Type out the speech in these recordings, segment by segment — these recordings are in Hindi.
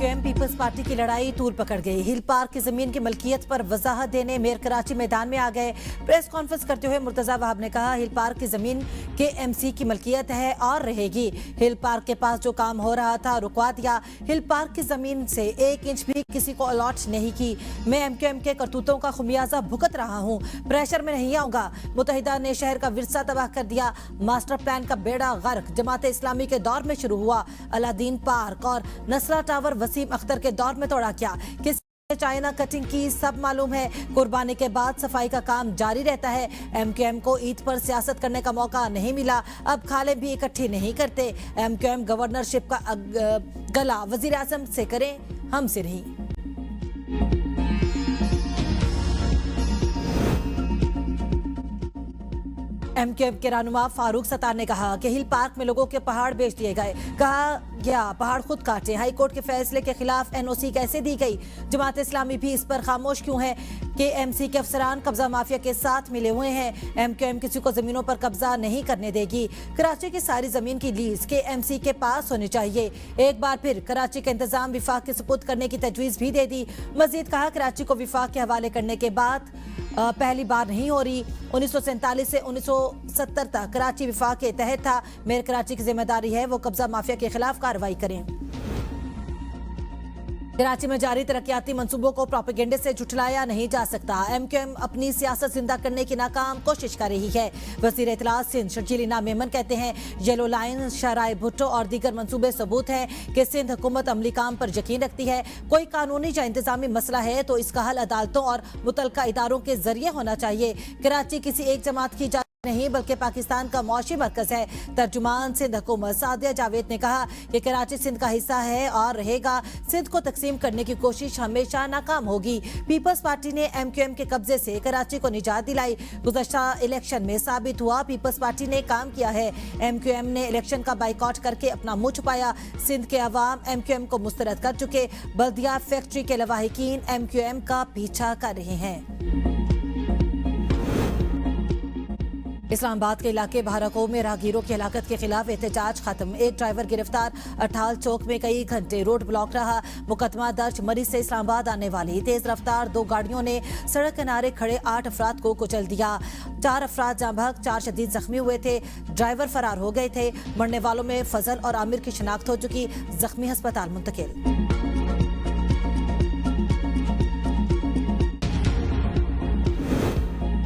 एमक्यूएम पीपल्स पार्टी की लड़ाई तूल पकड़ गई। हिल पार्क की जमीन की मलकियत पर वजाहत देने मेयर कराची मैदान में आ गए। प्रेस कॉन्फ्रेंस करते हुए मुर्तजा वहाब ने कहा, हिल पार्क की जमीन के एमसी की मलकियत है और रहेगी। हिल पार्क के पास जो काम हो रहा था रुकवा दिया। हिल पार्क की जमीन से 1 इंच भी किसी को अलॉट नहीं की। मैं एमक्यूएम के करतूतों का खुमियाजा भुगत रहा हूँ, प्रेशर में नहीं आऊंगा। मुत्तहिदा ने शहर का विरसा तबाह कर दिया। मास्टर प्लान का बेड़ा गर्क जमात इस्लामी के दौर में शुरू हुआ। अलादीन पार्क और नस्ला टावर वसीम अख्तर के दौर में तोड़ा क्या? किस चाइना कटिंग की सब मालूम है। कुर्बानी के बाद सफाई का काम जारी रहता है। एमक्यूएम को ईद पर सियासत करने का मौका नहीं मिला, अब खाले भी इकट्ठी नहीं करते। एमक्यूएम गवर्नरशिप का गला वजीर आजम से करें, हमसे नहीं। एमक्यूएम के रहनुमा फारूक सत्तार ने कहा कि हिल पार्क में लोगों के पहाड़ बेच दिए गए। कहा गया पहाड़ खुद काटे। हाई कोर्ट के फैसले के खिलाफ एनओसी कैसे दी गई? जमात इस्लामी भी इस पर खामोश क्यों है? कि एमसी के अफसरान कब्जा माफिया के साथ मिले हुए हैं। एमक्यूएम किसी को जमीनों पर कब्जा नहीं करने देगी। कराची की सारी जमीन की लीज के एमसी के पास होनी चाहिए। एक बार फिर कराची का इंतजाम विफाक के सुपुर्द करने की तजवीज भी दे दी। मजीद कहा, कराची को विफाक के हवाले करने के बाद पहली बार नहीं हो रही। 1947 से 1970 तक कराची विफाक के तहत था। मेयर कराची की जिम्मेदारी है वो कब्जा माफिया के खिलाफ कार्रवाई करें। कराची में जारी तरक्याती मंसूबों को प्रोपेगेंडे से झुठलाया नहीं जा सकता। एमक्यूएम अपनी सियासत जिंदा करने की नाकाम कोशिश कर रही है। वजीर इत्तलात सिंध शर्जील इनाम मेमन कहते हैं, येलो लाइन, शराय भुट्टो और दीगर मंसूबे सबूत हैं कि सिंध हुकूमत अमली काम पर यकीन रखती है। कोई कानूनी या इंतजामी मसला है तो इसका हल अदालतों और मुतलका इदारों के जरिए होना चाहिए। कराची किसी एक जमात की नहीं बल्कि पाकिस्तान का मौशी मरकज है। तर्जुमान सिंध हुकूमत सादिया जावेद ने कहा कि कराची सिंध का हिस्सा है और रहेगा। सिंध को तकसीम करने की कोशिश हमेशा नाकाम होगी। पीपल्स पार्टी ने एमक्यूएम के कब्जे से कराची को निजात दिलाई। गुज़श्ता इलेक्शन में साबित हुआ पीपल्स पार्टी ने काम किया है। एमक्यूएम ने इलेक्शन का बाइकआउट करके अपना मुंह छुपाया। सिंध के अवाम एमक्यूएम को मुस्तरद कर चुके। बल्दिया फैक्ट्री के लवाहिकीन एमक्यूएम का पीछा कर रहे हैं। इस्लामाबाद के इलाके बहराको में राहगीरों की हलाकत के खिलाफ एहतजाज खत्म। एक ड्राइवर गिरफ्तार। अठाल चौक में कई घंटे रोड ब्लॉक रहा। मुकदमा दर्ज। मरीज से इस्लामाबाद आने वाली तेज रफ्तार 2 गाड़ियों ने सड़क किनारे खड़े 8 अफराद को कुचल दिया। 4 अफराद जाँ बहक, 4 शदीद जख्मी हुए थे। ड्राइवर फरार हो गए थे। मरने वालों में फजल और आमिर की शिनाख्त हो चुकी। जख्मी अस्पताल मुंतकिल।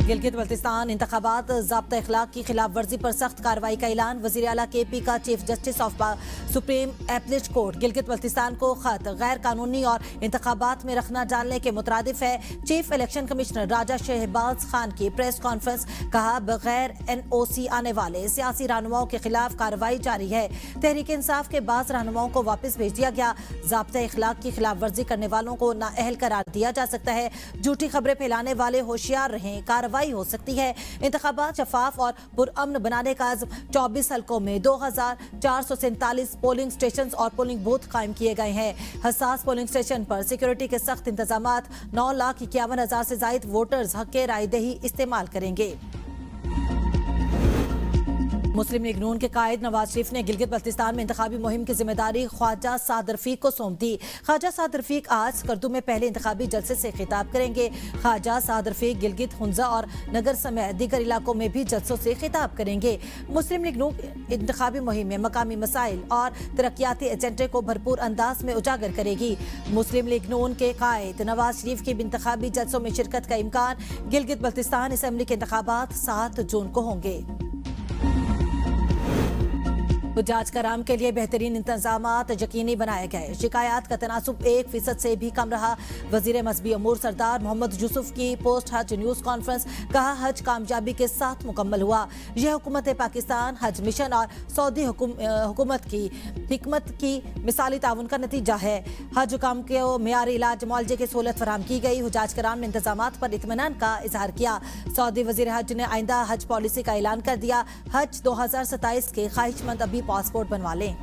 गिलगित बल्तिस्तान इंतखाबात ज़ाब्ता इखलाक की खिलाफ वर्जी पर सख्त कार्रवाई का ऐलान। वज़ीर आला KP का chief justice of supreme appellate court Gilgit Baltistan को खत गैर कानूनी और इंतखाबात में रखना डालने के मुतरादिफ है। चीफ इलेक्शन कमिश्नर राजा शहबाज खान की प्रेस कॉन्फ्रेंस। कहा, बगैर NOC आने वाले सियासी रहनुमाओं के खिलाफ कार्रवाई जारी है। तहरीक इंसाफ के बाज़ रहनुमाओं को वापस भेज दिया गया। ज़ाब्ता इखलाक की खिलाफ वर्जी करने वालों को नाअहल करार दिया जा सकता है। झूठी खबरें फैलाने वाले होशियार रहें, कार्रवाई हो सकती है। इंतखाबात शफाफ और पुरअमन बनाने का अज़्म। 24 हलकों में 2447 पोलिंग स्टेशन और पोलिंग बूथ कायम किए गए हैं। हसास पोलिंग स्टेशन पर सिक्योरिटी के सख्त इंतजामात। 9,51,000 से ज्यादा वोटर्स हक के रायदही इस्तेमाल करेंगे। मुस्लिम लीग नून के कायद नवाज शरीफ ने गिलगित बल्तिस्तान में इंतखाबी मुहिम की जिम्मेदारी ख्वाजा साद रफीक को सौंप दी। ख्वाजा साद रफीक आज स्कर्दू में पहले इंतखाबी जलसे से खिताब करेंगे। ख्वाजा साद रफीक गिलगित, हुंजा और नगर समेत दीगर इलाकों में भी जलसों से खिताब करेंगे। मुस्लिम लीग नून इंतखाबी मुहिम में मकामी मसाइल और तरक्याती एजेंडे को भरपूर अंदाज में उजागर करेगी। मुस्लिम लीग नून के कायद नवाज शरीफ के इंतखाबी जलसों में शिरकत का इम्कान। गिलगित बल्तिस्तान असम्बली के इंतखाबात 7 जून को होंगे। हुज्जाज कराम के लिए बेहतरीन इंतजामात यकीनी बनाए गए। शिकायत का तनासुब 1% से भी कम रहा। वजीर मजहबी अमूर सरदार मोहम्मद यूसुफ की पोस्ट हज न्यूज कॉन्फ्रेंस। कहा, हज कामयाबी के साथ मुकम्मल हुआ। यह हुकूमत पाकिस्तान, हज मिशन और सऊदी हुकूमत की हिकमत की मिसाली ताउन का नतीजा है। हज हुकाम को मेयारी इलाज मुआलजे की सहूलत फराम की गई। हुज्जाज कराम ने इंतजामात पर इत्मीनान का इजहार किया। सऊदी वजीर हज ने आइंदा हज पॉलिसी का ऐलान कर दिया। हज 2027 के ख्वाहिशमंद अभी पासपोर्ट बनवा लें।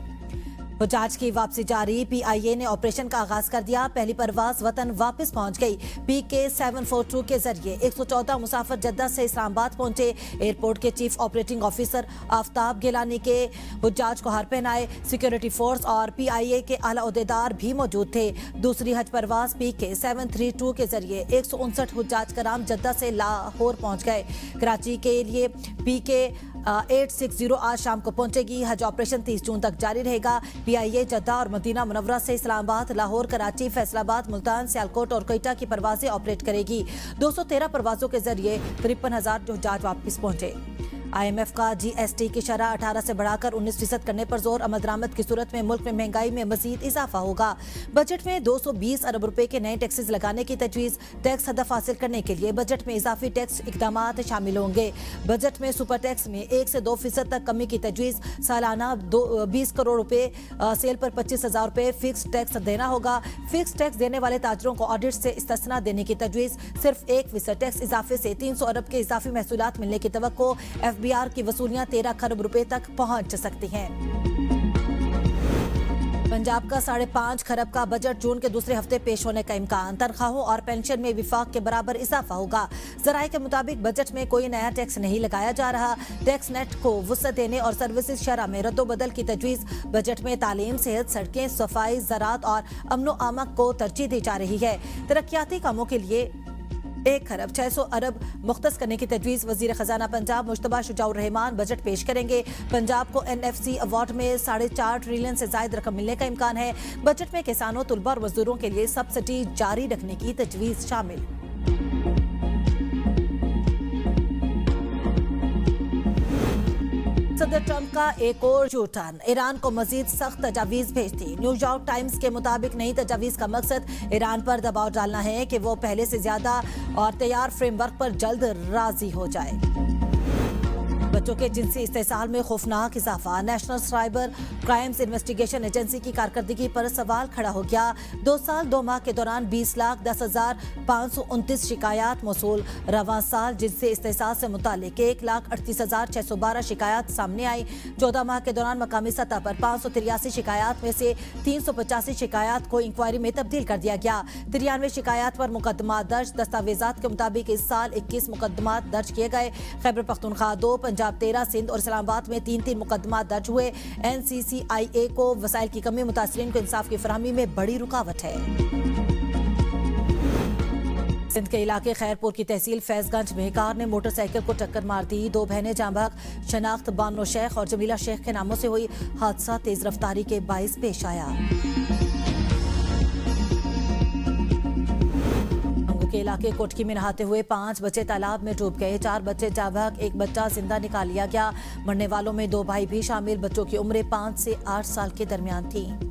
हुज्जाज की वापसी जारी, पीआईए ने ऑपरेशन का आगाज कर दिया। पहली परवाज वतन वापस पहुंच गई। पीके 742 के जरिए 114 मुसाफिर जद्दा से इस्लामाबाद पहुंचे। एयरपोर्ट के chief operating officer Aftab Gilani के हुज्जाज को हार पहनाए। सिक्योरिटी फोर्स और पीआईए के आला ओहदेदार भी मौजूद थे। दूसरी हज परवाज पीके 732 के जरिए 159 हुज्जाज कराम जद्दा से लाहौर पहुंच गए। कराची के लिए पीके 860 आज शाम को पहुंचेगी। हज ऑपरेशन 30 जून तक जारी रहेगा। पीआईए जद्दा और मदीना मुनव्वरा से इस्लामाबाद, लाहौर, कराची, फैसलाबाद, मुल्तान, सियालकोट और कोयटा की परवाजें ऑपरेट करेगी। 213 परवाजों के जरिए 53,000 हुज्जाज वापस पहुंचे। IMF का GST की शरह 18 से बढ़ाकर 19% करने पर जोर। आमद दरामद की सूरत में मुल्क में महंगाई में मजीद इजाफा होगा। बजट में 220 अरब रुपए के नए टैक्सेस लगाने की तजवीज़। टैक्स हदफ हासिल करने के लिए बजट में इजाफी टैक्स इकदामात शामिल होंगे। बजट में सुपर टैक्स में 1 से 2% तक कमी की तजवीज़। सालाना 20 करोड़ रुपए सेल पर 25,000 रुपए फिक्स टैक्स देना होगा। फिक्स टैक्स देने वाले ताजरों को ऑडिट से इस्तिस्ना देने की तजवीज़। सिर्फ 1% टैक्स इजाफे से 300 अरब के इजाफी महसूलात मिलने की तवक्को। FBR की वसूलियां 13 खरब रुपए तक पहुंच सकती हैं। पंजाब का 5.5 खरब का बजट जून के दूसरे हफ्ते पेश होने का इम्कान। तनख्वाहों और पेंशन में विफाक के बराबर इजाफा होगा। जराये के मुताबिक बजट में कोई नया टैक्स नहीं लगाया जा रहा। टैक्स नेट को वुसअत देने और सर्विसेज शरह में रद्दोबदल की तजवीज़। बजट में तालीम, सेहत, सड़कें, सफाई, ज़राअत और अमनो आमक को तरजीह दी जा रही है। तरक्याती कामों के लिए 1 खरब 600 अरब मुख्तस करने की तजवीज़। वज़ीर ख़जाना पंजाब मुश्तबा शुजाउर रहमान बजट पेश करेंगे। पंजाब को NFC अवार्ड में 4.5 ट्रिलियन से ज़ायद रकम मिलने का इम्कान है। बजट में किसानों, तुलबा और मजदूरों के लिए सब्सिडी जारी रखने की तजवीज़ शामिल। सदर ट्रंप का एक और यू टर्न, ईरान को मजीद सख्त तजावीज़ भेजती। न्यूयॉर्क टाइम्स के मुताबिक नई तजावीज़ का मकसद ईरान पर दबाव डालना है कि वो पहले से ज्यादा और तैयार फ्रेमवर्क पर जल्द राजी हो जाए। बच्चों के जिनसी इस्तेसाल में खौफनाक इजाफा। National cyber crimes investigation agency की कारकर्दगी पर सवाल खड़ा हो गया। 2 साल 2 माह के दौरान 20,10,529 शिकायत मौसूल। रवां साल जिनसी इस्तेसाल से मुतालिक 1,38,612 शिकायत सामने आई। 14 माह के दौरान मकामी सतह पर 583 शिकायत में से 385 शिकायत को इंक्वायरी में तब्दील कर दिया गया। 93 शिकायत पर मुकदमा दर्ज। दस्तावेजात के मुताबिक इस साल 21 मुकदमा दर्ज किए गए। खैबर पख्तूनख्वा 2, पंजाब 13, सिंध और इस्लामाबाद में 3-3 मुकदमा दर्ज हुए। NCCIA को वसाइल की कमी मुतासरीन को इंसाफ की फराहमी में बड़ी रुकावट है। सिंध के इलाके खैरपुर की तहसील फैजगंज में कार ने मोटरसाइकिल को टक्कर मार दी। 2 बहनें जाँ बहक। शनाख्त बानो शेख और जमीला शेख के नामों से हुई। हादसा तेज रफ्तारी के बाइस पेश आया। के इलाके कोटकी में नहाते हुए 5 बच्चे तालाब में डूब गए। 4 बच्चे जाँ बहक, 1 बच्चा जिंदा निकाल लिया गया। मरने वालों में 2 भाई भी शामिल। बच्चों की उम्रें 5 से 8 साल के दरमियान थी।